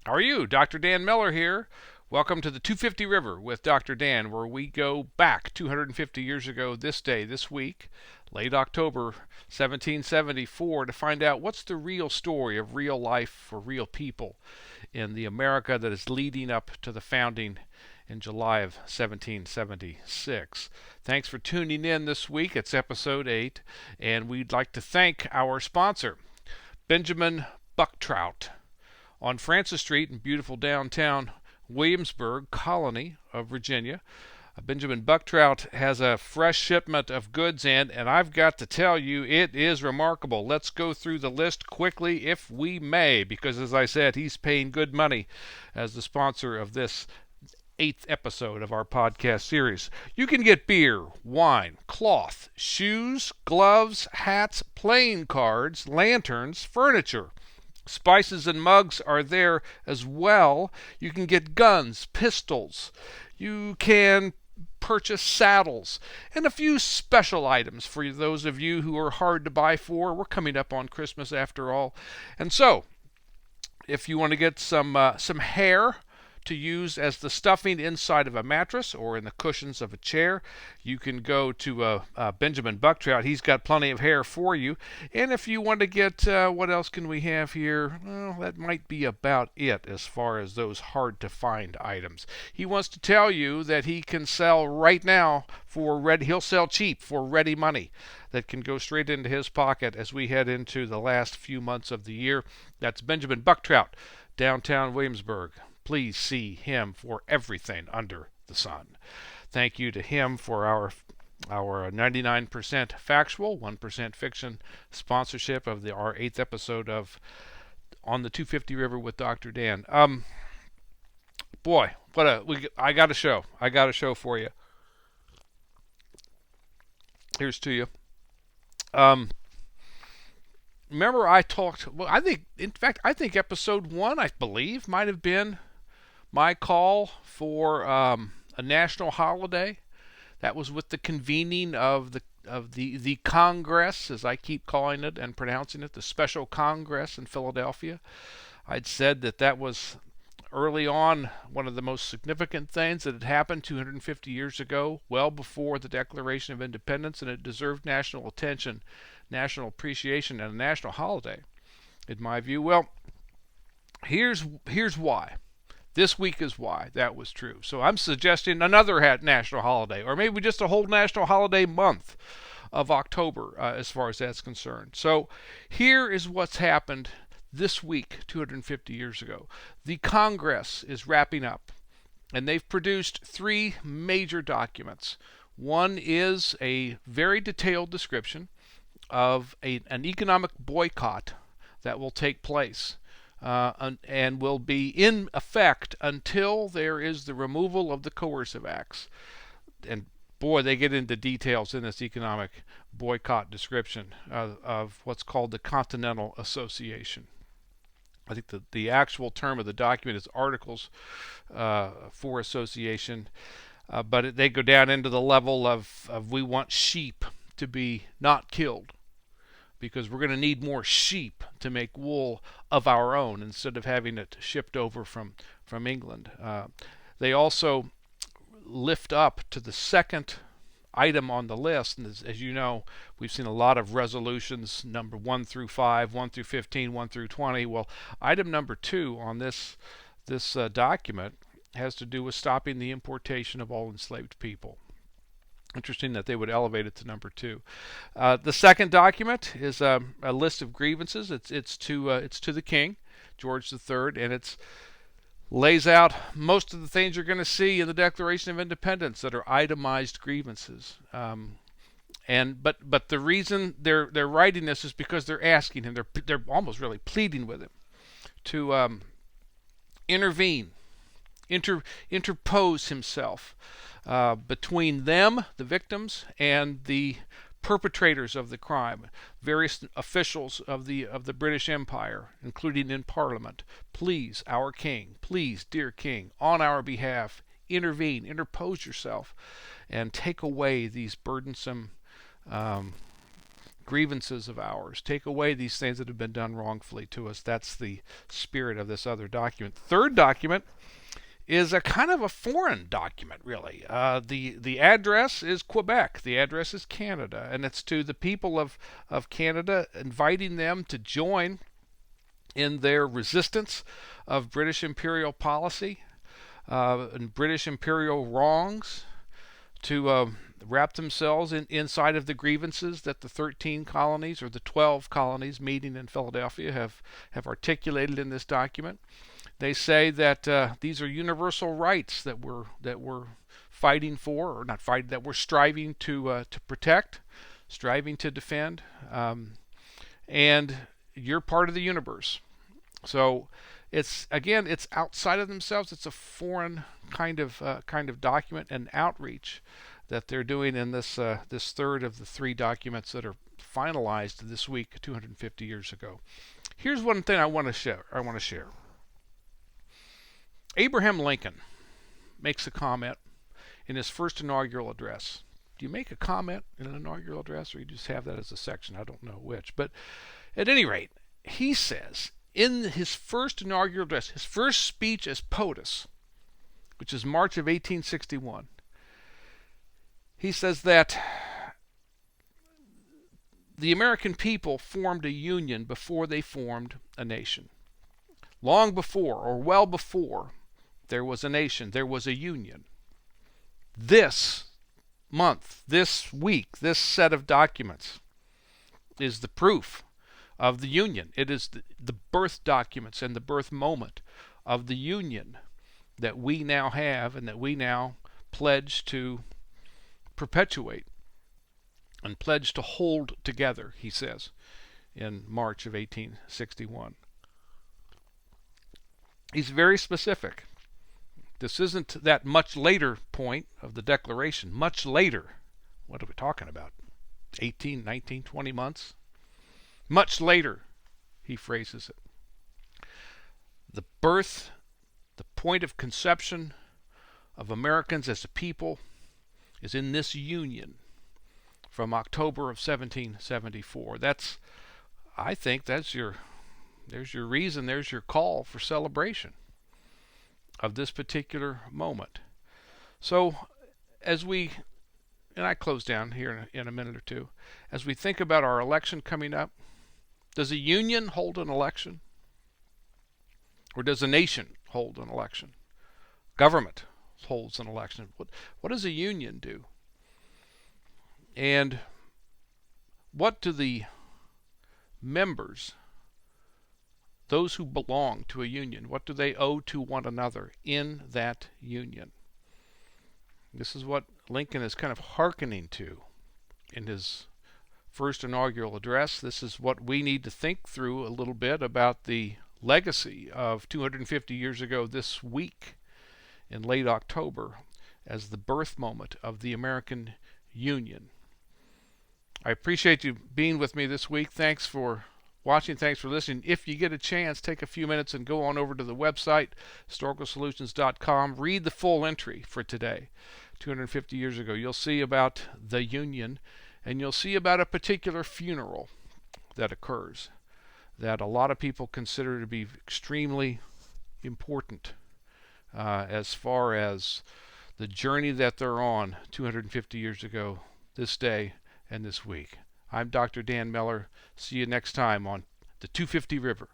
How are you? Dr. Dan Miller here. Welcome to the 250 River with Dr. Dan, where we go back 250 years ago this day, this week, late October 1774, to find out what's the real story of real life for real people in the America that is leading up to the founding in July of 1776. Thanks for tuning in this week. It's episode 8, and we'd like to thank our sponsor, Benjamin Bucktrout, on Francis Street in beautiful downtown Williamsburg, colony of Virginia. Benjamin Bucktrout has a fresh shipment of goods in, and I've got to tell you, it is remarkable. Let's go through the list quickly, if we may, because as I said, he's paying good money as the sponsor of this 8th episode of our podcast series. You can get beer, wine, cloth, shoes, gloves, hats, playing cards, lanterns, furniture. Spices and mugs are there as well. You can get guns, pistols. You can purchase saddles and a few special items for those of you who are hard to buy for. We're coming up on Christmas after all. And so, if you want to get some hair to use as the stuffing inside of a mattress or in the cushions of a chair, you can go to Benjamin Bucktrout. He's got plenty of hair for you. And if you want to get, what else can we have here? Well, that might be about it as far as those hard to find items. He wants to tell you that he can sell right now he'll sell cheap for ready money that can go straight into his pocket as we head into the last few months of the year. That's Benjamin Bucktrout, downtown Williamsburg. Please see him for everything under the sun. Thank you to him for our 99% factual, 1% fiction sponsorship of our 8th episode of On the 250 River with Dr. Dan. Boy, I got a show. I got a show for you. Here's to you. Remember I talked, well, I think episode 1, I believe, might have been my call for a national holiday. That was with the convening of the Congress, as I keep calling it and pronouncing it, the Special Congress in Philadelphia. I'd said that was early on one of the most significant things that had happened 250 years ago, well before the Declaration of Independence, and it deserved national attention, national appreciation, and a national holiday, in my view. Well, here's why. This week is why that was true. So I'm suggesting another national holiday, or maybe just a whole national holiday month of October, as far as that's concerned. So here is what's happened this week, 250 years ago. The Congress is wrapping up, and they've produced 3 major documents. One is a very detailed description of an economic boycott that will take place and will be in effect until there is the removal of the coercive acts. And boy, they get into details in this economic boycott description of what's called the Continental Association. I think the actual term of the document is Articles for Association, but they go down into the level of we want sheep to be not killed, because we're going to need more sheep to make wool of our own instead of having it shipped over from England. They also lift up to the second item on the list, and as you know, we've seen a lot of resolutions, number 1 through 5, 1 through 15, 1 through 20. Well, item number 2 on this document has to do with stopping the importation of all enslaved people. Interesting that they would elevate it to number 2. The second document is a list of grievances. It's to the King, George III, and it lays out most of the things you're going to see in the Declaration of Independence that are itemized grievances. But the reason they're writing this is because they're asking him, they're almost really pleading with him to intervene, interpose himself between them, the victims, and the perpetrators of the crime, various officials of the British Empire, including in Parliament. Please, our King, please, dear King, on our behalf, intervene, interpose yourself, and take away these burdensome grievances of ours. Take away these things that have been done wrongfully to us. That's the spirit of this other document. Third document is a kind of a foreign document, really. The address is Quebec. The address is Canada, and it's to the people of Canada, inviting them to join in their resistance of British imperial policy and British imperial wrongs, to wrap themselves inside of the grievances that the 13 colonies or the 12 colonies meeting in Philadelphia have articulated in this document. They say that these are universal rights that we're fighting for, or not fighting, that we're striving to protect, striving to defend, and you're part of the universe. So it's outside of themselves. It's a foreign kind of document and outreach that they're doing in this third of the three documents that are finalized this week, 250 years ago. Here's one thing I want to share. Abraham Lincoln makes a comment in his first inaugural address. Do you make a comment in an inaugural address, or you just have that as a section? I don't know which. But at any rate, he says in his first inaugural address, his first speech as POTUS, which is March of 1861, he says that the American people formed a union before they formed a nation. Long before, or well before, there was a nation, there was a union. This month, this week, this set of documents is the proof of the union. It is the birth documents and the birth moment of the union that we now have and that we now pledge to perpetuate and pledge to hold together, he says, in March of 1861. He's very specific. This isn't that much later point of the Declaration. Much later. What are we talking about? 18, 19, 20 months? Much later, he phrases it. The birth, the point of conception of Americans as a people is in this union from October of 1774. I think there's your reason, there's your call for celebration of this particular moment. So as I close down here in a minute or two, as we think about our election coming up, does a union hold an election? Or does a nation hold an election? Government holds an election. What does a union do? And what do the members, those who belong to a union, what do they owe to one another in that union? This is what Lincoln is kind of hearkening to in his first inaugural address. This is what we need to think through a little bit about the legacy of 250 years ago this week in late October as the birth moment of the American Union. I appreciate you being with me this week. Thanks for watching. Thanks for listening. If you get a chance, take a few minutes and go on over to the website, historicalsolutions.com. Read the full entry for today, 250 years ago. You'll see about the Union, and you'll see about a particular funeral that occurs that a lot of people consider to be extremely important as far as the journey that they're on 250 years ago, this day and this week. I'm Dr. Dan Miller. See you next time on the 250 River.